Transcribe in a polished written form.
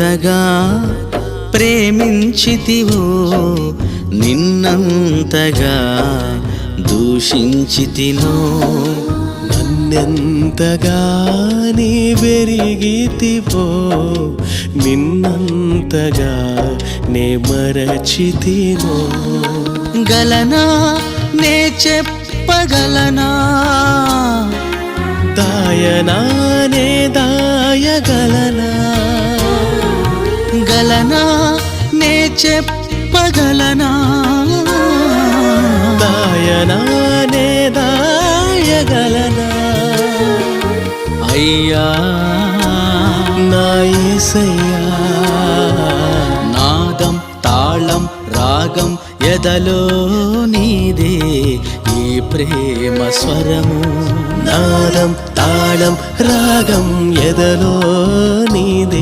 ఎంతగా ప్రేమించితివో నిన్నంతగా దూషించితినో నన్నెంతగా నీ వెరిగితివో నిన్నంతగా నే మరచితినో గలనా నే చెప్పగలనా దాయనా నే దాయగలనా గలనా నే చెప్పగలనా దాయనా నే దాయగలనా అయ్యా నా యేసయ్యా నాదం తాళం రాగం ఎదలో నీదే ఈ ప్రేమ స్వరము నాదం తాళం రాగం ఎదలో నీదే